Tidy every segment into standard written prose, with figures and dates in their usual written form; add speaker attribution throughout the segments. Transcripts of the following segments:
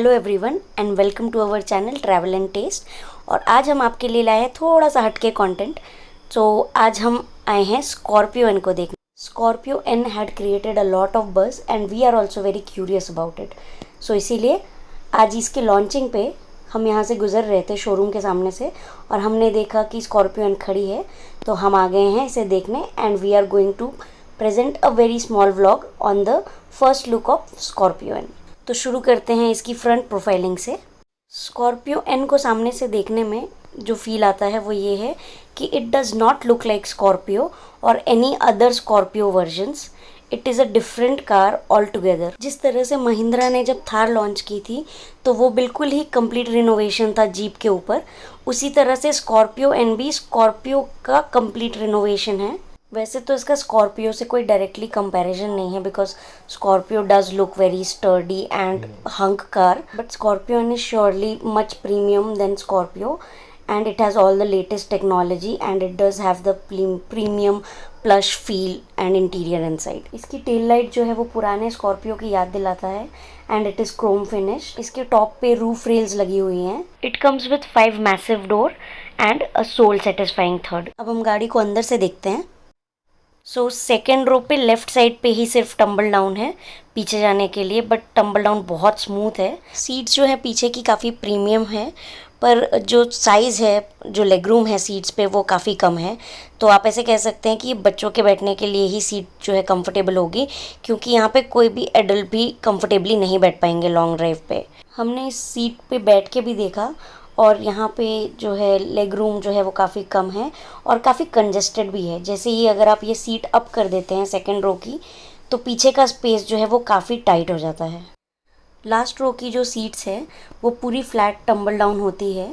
Speaker 1: Hello everyone and welcome to our channel travel and taste. और आज हम आपके लिए लाए हैं थोड़ा सा हटके कंटेंट। तो आज हम आए हैं स्कॉर्पियो एन को देखने। Scorpio N had created a lot of buzz and we are also very curious about it. So इसीलिए आज इसके लॉन्चिंग पे हम यहाँ से गुजर रहे थे शोरूम के सामने से और हमने देखा कि स्कॉर्पियो एन खड़ी है, तो हम आ गए हैं इसे देखने and we are going to present a very small vlog on the first look of Scorpio N. तो शुरू करते हैं इसकी फ्रंट प्रोफाइलिंग से। स्कॉर्पियो एन को सामने से देखने में जो फील आता है वो ये है कि it does not look like Scorpio और any other Scorpio versions. It is a different car altogether. जिस तरह से महिंद्रा ने जब थार लॉन्च की थी तो वो बिल्कुल ही कंप्लीट रिनोवेशन था जीप के ऊपर, उसी तरह से स्कॉर्पियो एन भी स्कॉर्पियो का कंप्लीट रिनोवेशन है। वैसे तो इसका स्कॉर्पियो से कोई डायरेक्टली कंपैरिजन नहीं है because Scorpio does look very sturdy and hunk car, but Scorpio is surely much premium than Scorpio and it has all the latest technology and it does have the premium plush feel and interior inside. इसकी tail light जो है वो पुराने Scorpio की याद दिलाता है and it is chrome finish. इसके टॉप पे रूफ रेल्स लगी हुई हैं. It comes with 5 massive door and a soul satisfying third. अब हम गाड़ी को अंदर से देखते हैं. सो सेकेंड रो पे लेफ़्ट साइड पे ही सिर्फ टम्बल डाउन है पीछे जाने के लिए, बट टम्बल डाउन बहुत स्मूथ है. सीट्स जो है पीछे की काफ़ी प्रीमियम है, पर जो साइज़ है, जो लेग रूम है सीट्स पे वो काफ़ी कम है. तो आप ऐसे कह सकते हैं कि बच्चों के बैठने के लिए ही सीट जो है कंफर्टेबल होगी, क्योंकि यहाँ पे कोई भी एडल्ट भी कंफर्टेबली नहीं बैठ पाएंगे लॉन्ग ड्राइव पे. हमने इस सीट पे बैठ के भी देखा और यहाँ पे जो है लेग रूम जो है वो काफ़ी कम है और काफ़ी कंजेस्टेड भी है. जैसे ही अगर आप ये सीट अप कर देते हैं सेकेंड रो की, तो पीछे का स्पेस जो है वो काफ़ी टाइट हो जाता है. लास्ट रो की जो सीट्स है वो पूरी फ्लैट टम्बल डाउन होती है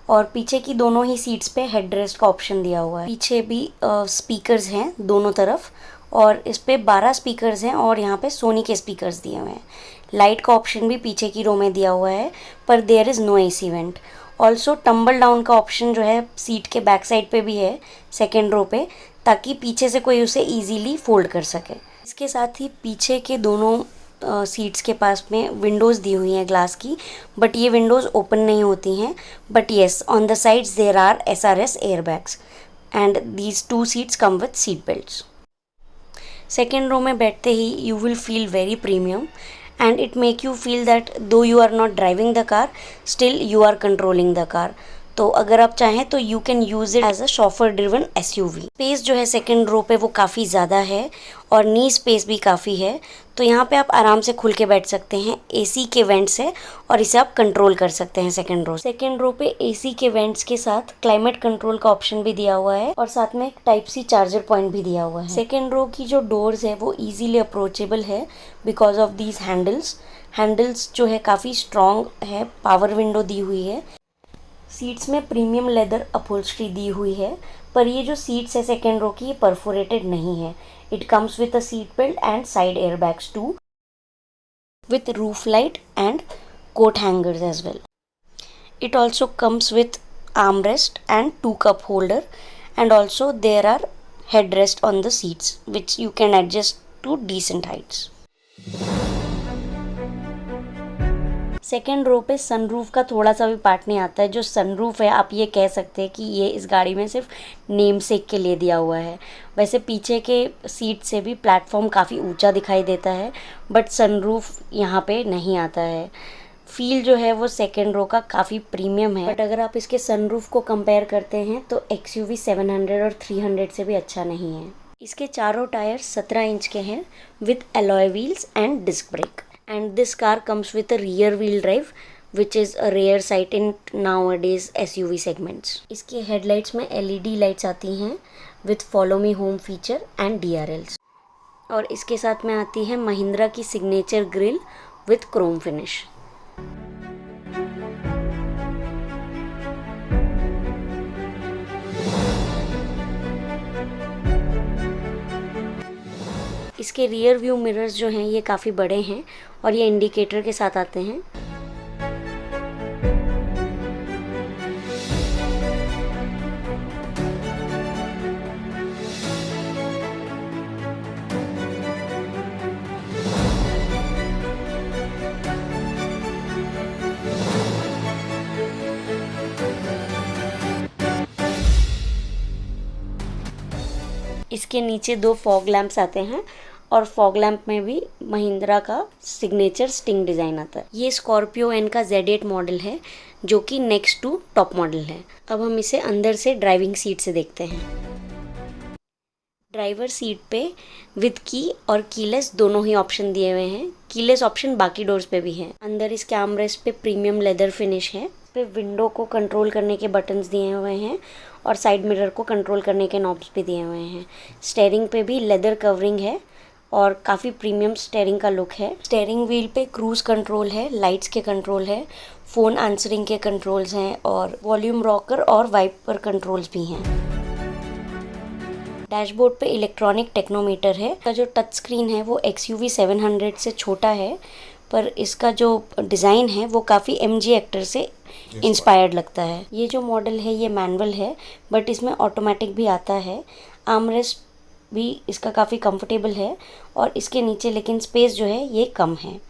Speaker 1: और पीछे की दोनों ही सीट्स पे हेड रेस्ट का ऑप्शन दिया हुआ है. पीछे भी स्पीकर्स हैं दोनों तरफ और इस पे 12 स्पीकर्स हैं और यहाँ पे सोनी के स्पीकर्स दिए हुए हैं. लाइट का ऑप्शन भी पीछे की रो में दिया हुआ है, पर there is no AC vent. Also tumble down का ऑप्शन जो है सीट के बैक साइड पे भी है सेकेंड रो पे, ताकि पीछे से कोई उसे ईजीली फोल्ड कर सके. इसके साथ ही पीछे के दोनों सीट्स के पास में विंडोज़ दी हुई हैं ग्लास की, बट ये विंडोज़ ओपन नहीं होती हैं. But yes, on the sides there are SRS airbags and these 2 seats come with seat belts. Second row में बैठते ही you will feel very premium and it make you feel that though you are not driving the car, still you are controlling the car. तो अगर आप चाहें तो you can use it as a chauffeur driven SUV. Space जो है second row पे वो काफ़ी ज़्यादा है और नी स्पेस भी काफ़ी है, तो यहाँ पे आप आराम से खुल के बैठ सकते हैं. AC के वेंट्स है और इसे आप कंट्रोल कर सकते हैं सेकेंड रो पे AC के वेंट्स के साथ क्लाइमेट कंट्रोल का ऑप्शन भी दिया हुआ है और साथ में एक टाइप सी चार्जर पॉइंट भी दिया हुआ है. सेकेंड रो की जो डोर्स है वो ईजीली अप्रोचेबल है बिकॉज ऑफ दीज हैंडल्स जो है काफ़ी स्ट्रॉन्ग है. पावर विंडो दी हुई है. सीट्स में प्रीमियम लेदर अपहोल्स्ट्री दी हुई है, पर ये जो सीट्स है सेकेंड रो की ये परफोरेटेड नहीं है. It comes with a seat belt and side airbags too with roof light and coat hangers as well. It also comes with armrest and 2 cup holder and also there are headrest on the seats which you can adjust to decent heights. Second row पे sunroof का थोड़ा सा भी part नहीं आता है. जो sunroof है आप ये कह सकते हैं कि ये इस गाड़ी में सिर्फ नेम सेक के लिए दिया हुआ है. वैसे पीछे के सीट से भी प्लेटफॉर्म काफ़ी ऊंचा दिखाई देता है, बट सनरूफ यहाँ पे नहीं आता है. फील जो है वो सेकेंड रो का काफ़ी प्रीमियम है, बट अगर आप इसके सनरूफ को कंपेयर करते हैं तो XUV 700 और 300 से भी अच्छा नहीं है. इसके चारों टायर 17 इंच के हैं with alloy wheels and disc brake. And this car comes with a rear wheel drive which is a rare sight in nowadays SUV segments. इसके हेडलाइट्स में LED लाइट्स आती हैं with follow me home feature and DRLs. और इसके साथ में आती है महिंद्रा की signature grill with chrome finish. इसके रियर व्यू मिरर्स जो हैं ये काफ़ी बड़े हैं और ये इंडिकेटर के साथ आते हैं. इसके नीचे 2 फॉग लैंप्स आते हैं और फॉग लैंप में भी महिंद्रा का सिग्नेचर स्टिंग डिज़ाइन आता है। ये स्कॉर्पियो एन का Z8 मॉडल है जो कि नेक्स्ट टू टॉप मॉडल है। अब हम इसे अंदर से ड्राइविंग सीट से देखते हैं। ड्राइवर सीट पे विद की और कीलेस दोनों ही ऑप्शन दिए हुए हैं। कीलेस ऑप्शन बाकी डोर्स पे भी है। अंदर इसके आर्मरेस्ट पे प्रीमियम लेदर फिनिश है। पे विंडो को कंट्रोल करने के बटन्स दिए हुए हैं और साइड मिरर को कंट्रोल करने के नॉब्स भी दिए हुए हैं। स्टेयरिंग पे भी लेदर कवरिंग है और काफ़ी प्रीमियम स्टेयरिंग का लुक है। स्टेयरिंग व्हील पे क्रूज़ कंट्रोल है, लाइट्स के कंट्रोल है, फ़ोन आंसरिंग के कंट्रोल्स हैं और वॉल्यूम रॉकर और वाइपर कंट्रोल्स भी हैं। डैशबोर्ड पे इलेक्ट्रॉनिक टेक्नोमीटर है। इसका जो टच स्क्रीन है वो XUV 700 से छोटा है, पर इसका जो डिज़ाइन है वो काफ़ी MG एक्टर से इंस्पायर्ड लगता है। ये जो मॉडल है ये मैनुअल है, बट इसमें ऑटोमेटिक भी आता है। आर्मरेस्ट भी इसका काफ़ी कंफर्टेबल है और इसके नीचे लेकिन स्पेस जो है ये कम है।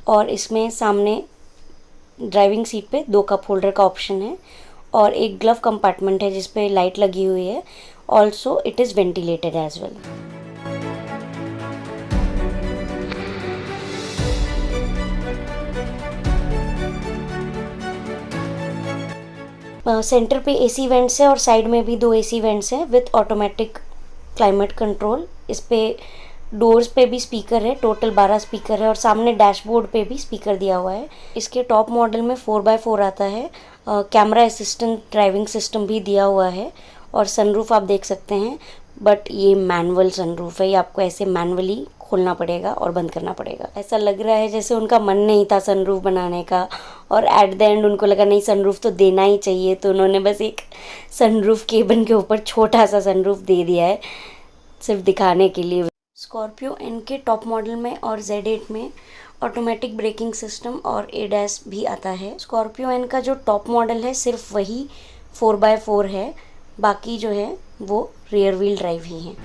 Speaker 1: और इसमें सामने ड्राइविंग सीट पे 2 कप होल्डर का ऑप्शन है और एक ग्लव कंपार्टमेंट है जिस पे लाइट लगी हुई है। Also it is ventilated as well. Centre पे AC वेंट्स है और साइड में भी 2 AC वेंट्स हैं विथ ऑटोमेटिक क्लाइमेट कंट्रोल। इस पे डोर्स पे भी स्पीकर है, टोटल 12 स्पीकर है और सामने डैशबोर्ड पे भी स्पीकर दिया हुआ है। इसके टॉप मॉडल में 4x4 आता है। कैमरा असिस्टेंट ड्राइविंग सिस्टम भी दिया हुआ है और सनरूफ आप देख सकते हैं, बट ये मैनुअल सनरूफ है। ये आपको ऐसे मैनुअली खोलना पड़ेगा और बंद करना पड़ेगा। ऐसा लग रहा है जैसे उनका मन नहीं था सनरूफ बनाने का और एट द एंड उनको लगा नहीं सनरूफ तो देना ही चाहिए, तो उन्होंने बस एक सनरूफ केबिन के ऊपर छोटा सा सनरूफ दे दिया है सिर्फ दिखाने के लिए। स्कॉर्पियो एन के टॉप मॉडल में और Z8 में ऑटोमेटिक ब्रेकिंग सिस्टम और ADAS भी आता है। स्कॉर्पियो एन का जो टॉप मॉडल है सिर्फ वही 4x4 है, बाकी जो है वो रियर व्हील ड्राइव ही है।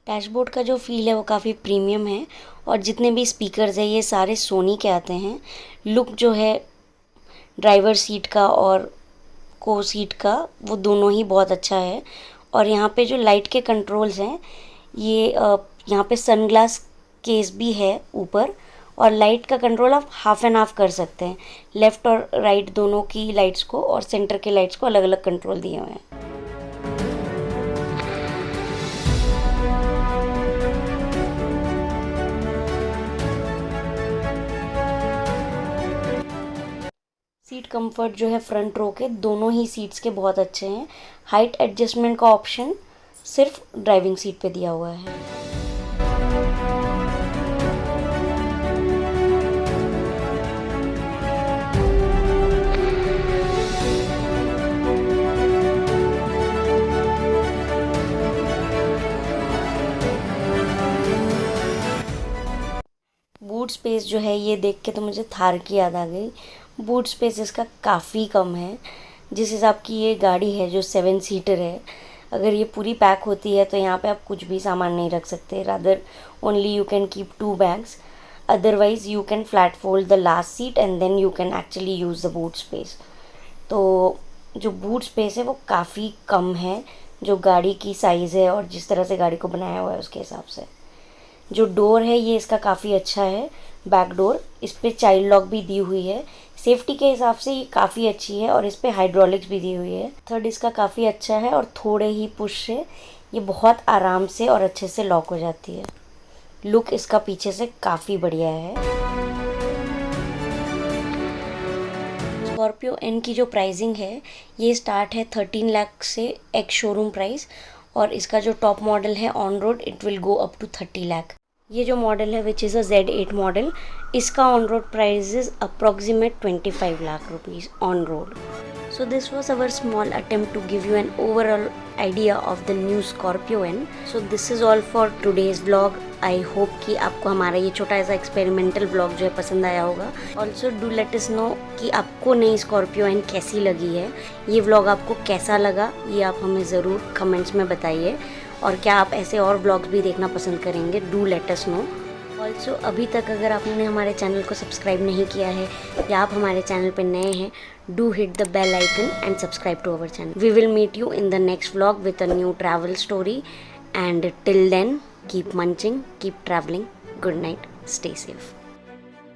Speaker 1: डैशबोर्ड का जो फील है वो काफ़ी प्रीमियम है और जितने भी स्पीकर्स हैं ये सारे सोनी के आते हैं। लुक जो है ड्राइवर सीट का और को सीट का वो दोनों ही बहुत अच्छा है। और यहाँ पे जो लाइट के कंट्रोल्स हैं ये यहाँ पे सनग्लास केस भी है ऊपर और लाइट का कंट्रोल आप हाफ एंड हाफ कर सकते हैं। लेफ़्ट और राइट दोनों की लाइट्स को और सेंटर के लाइट्स को अलग अलग कंट्रोल दिए हुए हैं। सीट कंफर्ट जो है फ्रंट रो के दोनों ही सीट्स के बहुत अच्छे हैं। हाइट एडजस्टमेंट का ऑप्शन सिर्फ ड्राइविंग सीट पे दिया हुआ है। बूट स्पेस जो है ये देख के तो मुझे थार की याद आ गई। बूट स्पेस इसका काफ़ी कम है। जिस हिसाब की ये गाड़ी है जो 7 सीटर है, अगर ये पूरी पैक होती है तो यहाँ पे आप कुछ भी सामान नहीं रख सकते। Rather only you can keep 2 bags, otherwise you can flat fold the last seat and then you can actually use the boot space. तो जो बूट स्पेस है वो काफ़ी कम है जो गाड़ी की साइज़ है और जिस तरह से गाड़ी को बनाया हुआ है उसके हिसाब से। जो डोर है ये इसका काफ़ी अच्छा है, बैक डोर। इस पर चाइल्ड लॉक भी दी हुई है। सेफ्टी के हिसाब से ये काफ़ी अच्छी है और इस पर हाइड्रोलिक्स भी दी हुई है। थर्ड इसका काफ़ी अच्छा है और थोड़े ही पुश से ये बहुत आराम से और अच्छे से लॉक हो जाती है। लुक इसका पीछे से काफ़ी बढ़िया है। स्कॉर्पियो एन की जो प्राइसिंग है ये स्टार्ट है 13 लाख से एक्स शोरूम प्राइस और इसका जो टॉप मॉडल है on road it will go up to 30 lakh. ये जो मॉडल है which is a Z8 model, इसका on road price is approximate 25 lakh rupees on road. So this was our small attempt to give you an overall idea of the new Scorpio N. So this is all for today's vlog. I hope कि आपको हमारा ये छोटा सा experimental vlog जो है पसंद आया होगा. Also do let us know कि आपको नई स्कॉर्पियो एन कैसी लगी है, ये व्लॉग आपको कैसा लगा, ये आप हमें ज़रूर कमेंट्स में बताइए. और क्या आप ऐसे और व्लॉग्स भी देखना पसंद करेंगे, do let us know. Also अभी तक अगर आपने हमारे चैनल को सब्सक्राइब नहीं किया है या आप हमारे चैनल पर नए हैं, do hit the bell icon and subscribe to our channel. We will meet you in the next vlog with a new travel story, and till then keep munching, keep traveling. Good night, stay safe.